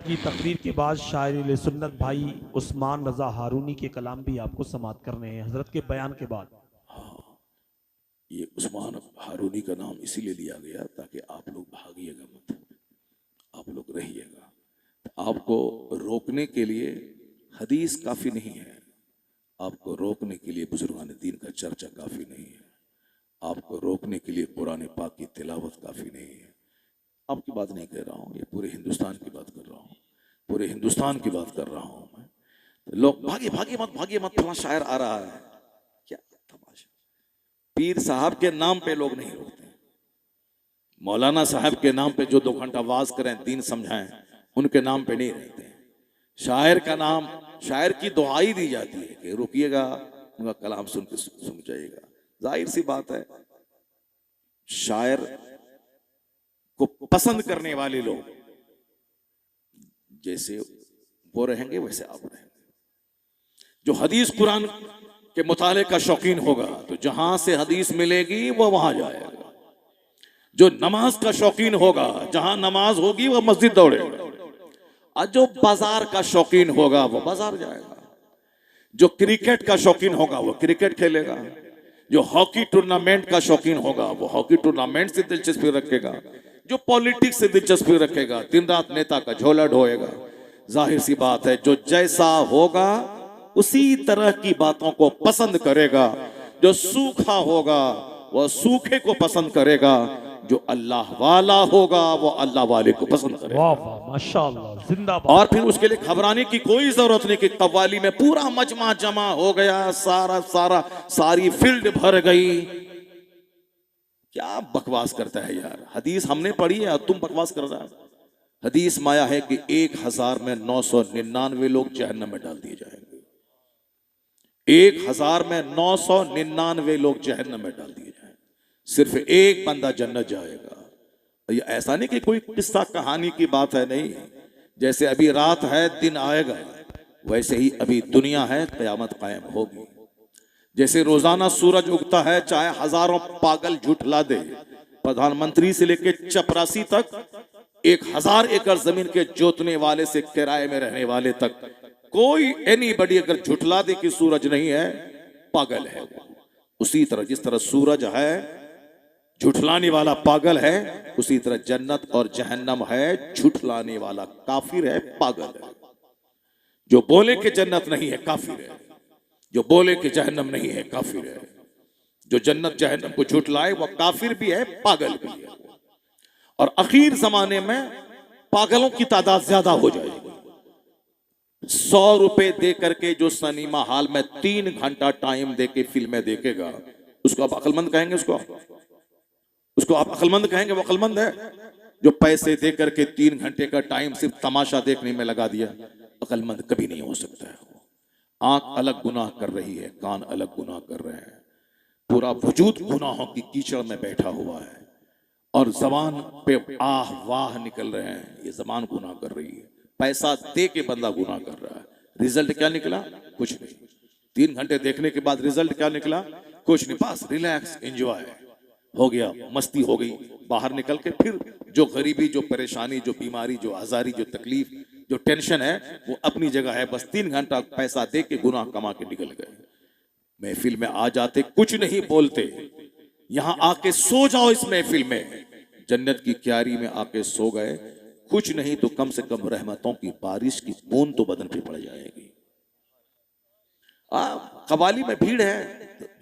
की तकरीर के बाद शायर सुन्नत भाई उस्मान रजा हारूनी के कलाम भी आपको समात करने हैं हजरत के बयान के बाद। हाँ, ये उस्मान हारूनी का नाम इसीलिए लिया गया ताकि आप लोग भागिएगा मत, आप लोग रहिएगा। आपको रोकने के लिए हदीस काफी नहीं है, आपको रोकने के लिए बुजुर्गान दीन का चर्चा काफी नहीं है, आपको रोकने के लिए कुरान पाक की तिलावत काफी नहीं है। आपकी बात नहीं कह रहा हूँ, ये पूरे हिंदुस्तान की बात कर रहा हूँ, पूरे हिंदुस्तान की बात कर रहा हूँ मैं। तो लोग भागे भागे मत फला शायर आ रहा है, क्या तमाशा। पीर साहब के नाम पे लोग नहीं रोकते, मौलाना साहब के नाम पे जो 2 घंटा वाज करें, दीन समझाएं, उनके नाम पे नहीं रहते। शायर का नाम, शायर की दुआई दी जाती है कि रुकिएगा, उनका कलाम सुन के सुन जाइएगा। जाहिर सी बात है, शायर को पसंद करने वाले लोग जैसे वो रहेंगे वैसे आप रहेंगे। जो हदीस कुरान के मुताले का शौकीन होगा तो जहां से हदीस मिलेगी वो वहां जाएगा। जो नमाज का शौकीन होगा, जहां नमाज होगी वो मस्जिद दौड़ेगा। और जो बाजार का शौकीन होगा वो बाजार जाएगा। जो क्रिकेट का शौकीन होगा वो क्रिकेट खेलेगा। जो हॉकी टूर्नामेंट का शौकीन होगा वो हॉकी टूर्नामेंट से दिलचस्पी रखेगा। जो पॉलिटिक्स से दिलचस्पी रखेगा दिन रात नेता का झोला ढोएगा। जाहिर सी बात है, जो जैसा होगा उसी तरह की बातों को पसंद करेगा। जो सूखा होगा वह सूखे को पसंद करेगा, जो अल्लाह वाला होगा वो अल्लाह वाले को पसंद करेगा। वाह वाह माशाअल्लाह, जिंदाबाद। और फिर उसके लिए घबराने की कोई जरूरत नहीं कि कव्वाली में पूरा मजमा जमा हो गया, सारी फील्ड भर गई। क्या बकवास करता है यार, हदीस हमने पढ़ी है, तुम बकवास कर रहा है। हदीस माया है कि 1000 में 999 लोग जहन्नम में डाल दिए जाएंगे। 1000 में 999 लोग जहन्नम में डाल दिए जाएंगे, सिर्फ एक बंदा जन्नत जाएगा। ये ऐसा नहीं कि कोई किस्सा कहानी की बात है, नहीं। जैसे अभी रात है दिन आएगा, वैसे ही अभी दुनिया है क़यामत कायम होगी। जैसे रोजाना सूरज उगता है, चाहे हजारों पागल झुठला दे, प्रधानमंत्री से लेकर चपरासी तक, 1000 एकड़ जमीन के जोतने वाले से किराए में रहने वाले तक, कोई एनीबडी अगर झुठला दे कि सूरज नहीं है, पागल है वो। उसी तरह जिस तरह सूरज है, झुठलाने वाला पागल है, उसी तरह जन्नत और जहन्नम है, झुठलाने वाला काफिर है, पागल है। जो बोले कि जन्नत नहीं है काफिर है, जो बोले कि जहन्नम नहीं है काफिर है। जो जन्नत जहन्नम को झुठलाए वह काफिर भी है, पागल भी है। और आखिर जमाने में पागलों की तादाद ज्यादा हो जाएगी। 100 रुपए दे करके जो सिनेमा हॉल में 3 घंटा टाइम दे के फिल्में देखेगा, उसको आप अक्लमंद कहेंगे? उसको आप अक्लमंद कहेंगे? वो अक्लमंद है जो पैसे दे करके 3 घंटे का टाइम सिर्फ तमाशा देखने में लगा दिया? अक्लमंद कभी नहीं हो सकता है। आंख अलग गुनाह कर रही है, कान अलग गुनाह कर रहे हैं, पूरा वजूद गुनाहों की कीचड़ में बैठा हुआ है, और जबान पे आह वाह निकल रहे हैं। ये जबान गुनाह कर रही है, पैसा दे के बंदा गुनाह कर रहा है। रिजल्ट क्या निकला? कुछ नहीं। 3 घंटे देखने के बाद रिजल्ट क्या निकला? कुछ नहीं। बस रिलैक्स, एंजॉय हो गया, मस्ती हो गई। बाहर निकल के फिर जो गरीबी, जो परेशानी, जो बीमारी, जो आजारी, जो तकलीफ, जो टेंशन है, वो अपनी जगह है। बस 3 घंटा पैसा दे के गुनाह कमा के निकल गए। महफिल में आ जाते, कुछ नहीं बोलते, यहां आके सो जाओ इस महफिल में, जन्नत की क्यारी में आके सो गए, कुछ नहीं तो कम से कम रहमतों की बारिश की बूंद तो बदन पे पड़ जाएगी। कव्वाली में भीड़ है,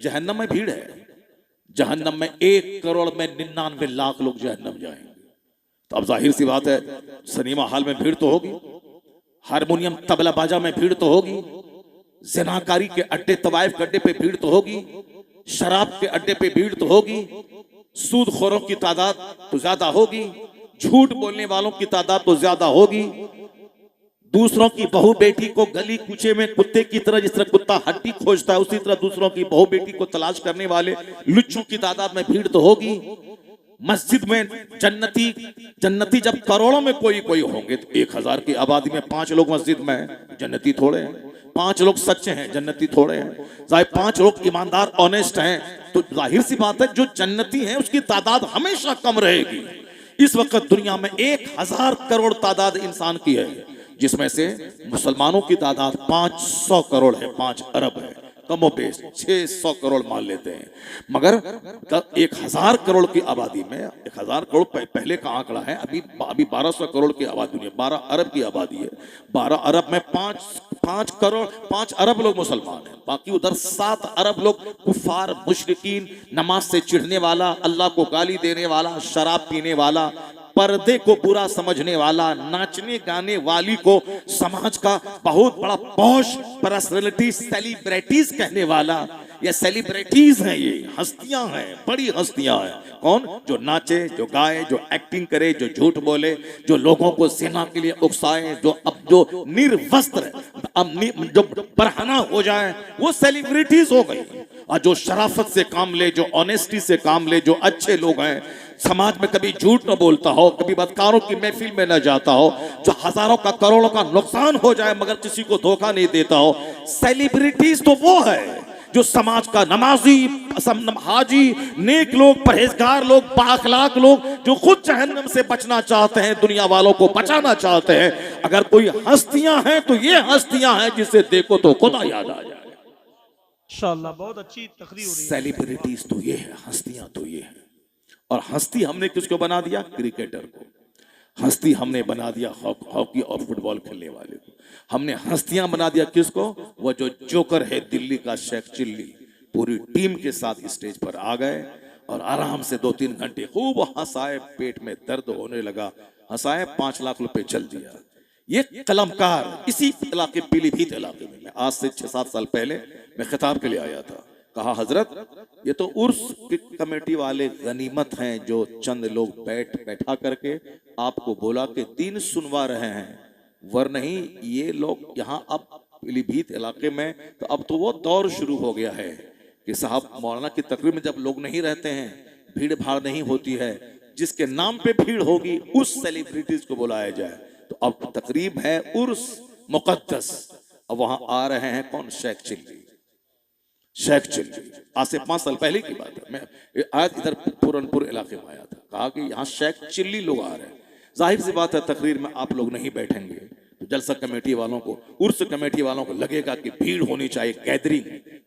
जहन्नम में भीड़ है। जहन्नम में 1 करोड़ में 99 लाख लोग जहन्नम जाएंगे। तो अब जाहिर सी बात है, सिनेमा हॉल में भीड़ तो होगी, हारमोनियम तबला बाजा में भीड़ तो होगी, ज़िनाकारी के अड्डे तवाइफ के अड्डे पे भीड़ तो होगी, शराब के अड्डे पे भीड़ तो होगी, सूदखोरों की तादाद तो ज्यादा होगी, झूठ बोलने वालों की तादाद तो ज्यादा होगी, दूसरों की बहू बेटी को गली कूचे में कुत्ते की तरह, जिस तरह कुत्ता हड्डी खोजता है, उसी तरह दूसरों की बहू बेटी को तलाश करने वाले लुच्चों की तादाद में भीड़ तो होगी। मस्जिद में जन्नती जब करोड़ों में कोई होंगे, तो 1000 की आबादी में 5 लोग मस्जिद में हैं, जन्नती थोड़े हैं। 5 लोग सच्चे हैं, जन्नती थोड़े हैं। जाहिर 5 लोग ईमानदार ऑनेस्ट हैं, तो जाहिर सी बात है जो जन्नती हैं उसकी तादाद हमेशा कम रहेगी। इस वक्त दुनिया में 1000 करोड़ तादाद इंसान की है, जिसमें से मुसलमानों की तादाद 500 करोड़ है, 5 अरब है, कमो बेश 600 करोड़ मान लेते हैं। मगर 1000 करोड़ की आबादी में 1000 करोड़ पहले का आंकड़ा है, अभी 1200 करोड़ की आबादी है, 12 अरब की आबादी है। 12 अरब में 5 अरब लोग मुसलमान हैं, बाकी उधर 7 अरब लोग कुफार, मुशरिकीन, नमाज से चिढ़ने वाला, अल्लाह को गाली देने वाला, शराब पीने वाला, पर्दे को बुरा समझने वाला, नाचने गाने वाली को समाज का बहुत बड़ा पॉश पर्सनैलिटी, सेलिब्रिटीज कहने वाला, ये सेलिब्रिटीज हैं, ये हस्तियां हैं, बड़ी हस्तियां हैं। कौन? जो नाचे, जो गाए, जो एक्टिंग करे, जो झूठ बोले, जो लोगों को सेना के लिए उकसाए, जो निर्वस्त्र जो बरहना हो जाए, वो सेलिब्रिटीज हो गई। और जो शराफत से काम ले, जो ऑनेस्टी से काम ले, जो अच्छे लोग हैं, समाज में कभी झूठ न बोलता हो, कभी बदकारों की महफिल में न जाता हो, जो हजारों का करोड़ों का नुकसान हो जाए मगर किसी को धोखा नहीं देता हो, सेलिब्रिटीज तो वो है जो समाज का नमाजी, हाजी, नेक लोग, परहेजगार लोग, बाअखलाक लोग, जो खुद जहन्नम से बचना चाहते हैं, दुनिया वालों को बचाना चाहते हैं। अगर कोई हस्तियां हैं तो ये हस्तियां हैं जिसे देखो तो खुदा याद आ जाए। इंशाअल्लाह बहुत अच्छी तकरीर हो रही है। सेलिब्रिटीज तो ये है, हस्तियां तो ये है। और हस्ती हमने किसको बना दिया? क्रिकेटर को। हस्ती हमने बना दिया हॉकी और फुटबॉल खेलने वाले को। हमने हस्तियां बना दिया किसको? वो जो जोकर है दिल्ली का, शेख चिल्ली, पूरी टीम के साथ स्टेज पर आ गए और आराम से 2-3 घंटे खूब हंसाए, पेट में दर्द होने लगा, हंसाए, 5 लाख रुपए चल दिया। ये कलमकार इसी इलाके, पीलीभीत इलाके में, मैं आज से 6-7 साल पहले मैं खिताब के लिए आया था। कहा हजरत ये तो उर्स की कमेटी वाले गनीमत हैं जो चंद लोग बैठा करके आपको बोला कि दीन सुनवा रहे हैं, वरना नहीं ये लोग यहाँ अब पीलीभीत इलाके में तो अब तो वो दौर शुरू हो गया है कि साहब मौलाना की तकरीर में जब लोग नहीं रहते हैं, भीड़ भाड़ नहीं होती है, जिसके नाम पे भीड़ होगी उस सेलिब्रिटीज को बुलाया जाए। तो अब तकरीब है उर्स मुकद्दस, अब वहां आ रहे हैं कौन? शेख चिल्ली। शेख चिल्ली आज से 5 साल पहले की बात है। मैं आज इधर पूरनपुर इलाके में आया था, कहा कि यहाँ शेख चिल्ली लोग आ रहे हैं। जाहिर सी बात है तकरीर में आप लोग नहीं बैठेंगे तो जलसा कमेटी वालों को, उर्स कमेटी वालों को लगेगा कि भीड़ होनी चाहिए, गैदरिंग,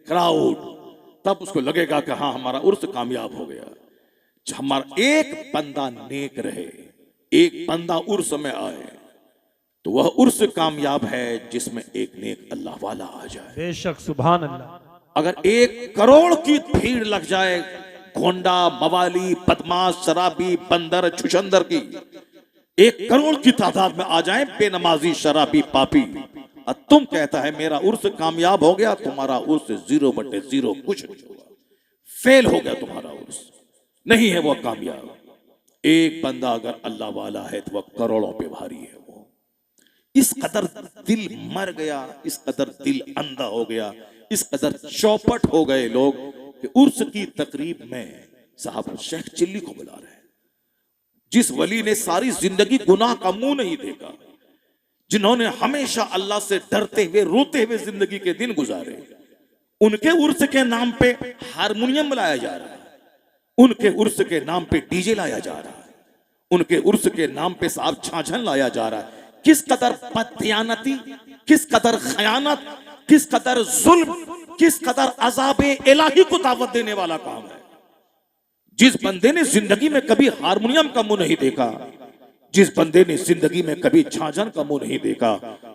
क्राउड, तब उसको लगेगा कि हाँ हमारा उर्स कामयाब हो गया। हमारा एक बंदा नेक रहे, एक बंदा उर्स में आए तो वह उर्स कामयाब है जिसमें एक नेक अल्लाह वाला आ जाए। बेशक, सुभान अल्लाह। अगर 1 करोड़ की भीड़ लग जाए, गोंडा, मवाली, बदमाश, शराबी, बंदर, छुछंदर की 1 करोड़ की तादाद में आ जाए, बेनमाजी, शराबी, पापी, और तुम कहता है मेरा उर्स कामयाब हो गया, तुम्हारा उर्स 0/0 कुछ नहीं होगा, फेल हो गया तुम्हारा उर्स, नहीं है वो कामयाब। एक बंदा अगर अल्लाह वाला है तो वह करोड़ों पे भारी है। वो इस कदर दिल मर गया, इस कदर दिल अंधा हो गया, इस कदर चौपट हो गए लोग कि उर्स की तकरीब में साहब शेख चिल्ली को बुला रहे हैं, जिस वली ने सारी जिंदगी गुनाह का मुंह नहीं देखा, जिन्होंने हमेशा अल्लाह से डरते हुए, रोते हुए जिंदगी के दिन गुजारे, उनके उर्स के नाम पे हारमोनियम लाया जा रहा है, उनके उर्स के नाम पे डीजे लाया जा रहा है, उनके उर्स के नाम पे साहब छाछन लाया जा रहा है। किस कदर बददियानती, किस कदर खयानत, किस कदर जुल्म, किस कदर अज़ाबे इलाही को दावत देने वाला काम है। जिस बंदे ने जिंदगी में कभी हारमोनियम का मुंह नहीं देखा, जिस बंदे ने जिंदगी में कभी झांझन का मुंह नहीं देखा,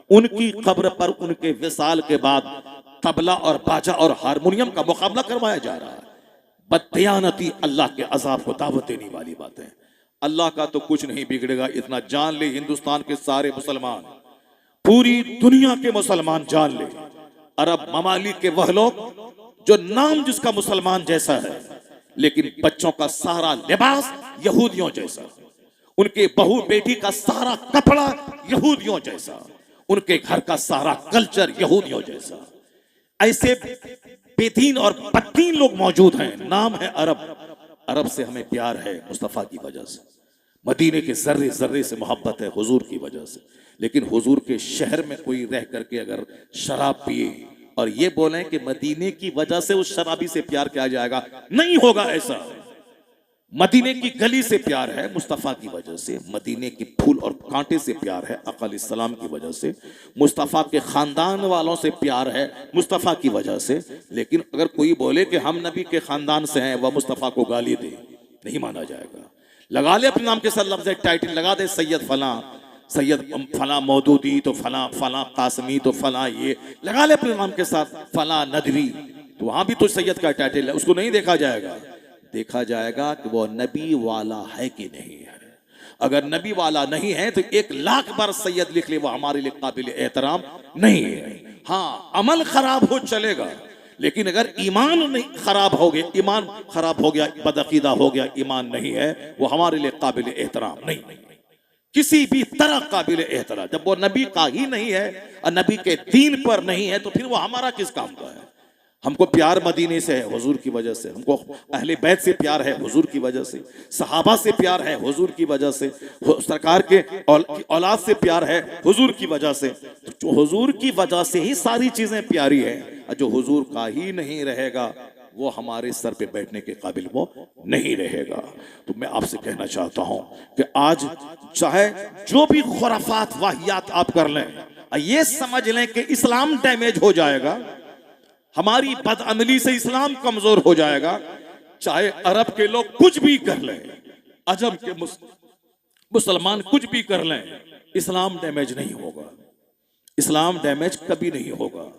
उनकी कब्र पर उनके विसाल के बाद तबला और बाजा और हारमोनियम का मुकाबला करवाया जा रहा है। बददियानती अल्लाह के अजाब को दावत देने वाली बात है। अल्लाह का तो कुछ नहीं बिगड़ेगा, इतना जान ले हिंदुस्तान के सारे मुसलमान, पूरी दुनिया के मुसलमान जान ले, अरब ममालिक के वह लोग जो नाम जिसका मुसलमान जैसा है लेकिन बच्चों का सारा लिबास यहूदियों जैसा, उनके बहू बेटी का सारा कपड़ा यहूदियों जैसा, उनके घर का सारा कल्चर यहूदियों जैसा, ऐसे बेदीन और बददीन लोग मौजूद हैं। नाम है अरब, अरब से हमें प्यार है मुस्तफ़ा की वजह से, मदीने के जर्रे जर्रे से मोहब्बत है हुजूर की वजह से, लेकिन हुजूर के शहर में कोई रह करके अगर शराब पिए और ये बोलें कि मदीने की वजह से उस शराबी से प्यार किया जाएगा, नहीं होगा ऐसा। मदीने की गली से प्यार है मुस्तफ़ा की वजह से, मदीने की फूल और कांटे से प्यार है आका अलैहिस्सलाम की वजह से, मुस्तफ़ा के ख़ानदान वालों से प्यार है मुस्तफ़ा की वजह से। लेकिन अगर कोई बोले कि हम नबी के ख़ानदान से हैं, वह मुस्तफ़ा को गाली दे, नहीं माना जाएगा। लगा ले अपने नाम के साथ लफ्ज़ टाइटल लगा दे, सैयद फला, सैयद फला मौदूदी तो फला, फला कासमी तो फला, ये लगा ले अपने नाम के साथ, फला नदवी, तो वहां भी तो सैयद का टाइटल है, उसको नहीं देखा जाएगा। देखा जाएगा कि वो नबी वाला है कि नहीं है। अगर नबी वाला नहीं है तो 1,00,000 बार सैयद लिख ले, वो हमारे लिए काबिल एहतराम नहीं है। हाँ, अमल खराब हो चलेगा, लेकिन अगर ईमान नहीं खराब हो गया, ईमान खराब हो गया, बदअकीदा हो गया, ईमान नहीं है, वो हमारे लिए काबिल एहतराम नहीं, किसी भी तरह काबिल एहतराम। जब वो नबी का ही नहीं है और नबी के दीन पर नहीं है, तो फिर वो हमारा किस काम का है। हमको प्यार मदीने से है हुजूर की वजह से, हमको अहले बैत से प्यार है हुजूर की वजह से, सहाबा से प्यार है हुजूर की वजह से, सरकार के औलाद से प्यार है हुजूर की वजह से। तो हुजूर की वजह से ही सारी चीजें प्यारी है, और जो हुजूर का ही नहीं रहेगा वो हमारे सर पे बैठने के काबिल वो नहीं रहेगा। तो मैं आपसे कहना चाहता हूं कि आज चाहे जो भी खुराफात वाहियात आप कर लें, ये समझ लें कि इस्लाम डैमेज हो जाएगा, हमारी बदअमली से इस्लाम कमजोर हो जाएगा। चाहे अरब के लोग कुछ भी कर लें, अजम के मुसलमान कुछ भी कर लें, इस्लाम डैमेज नहीं होगा, इस्लाम डैमेज कभी नहीं होगा।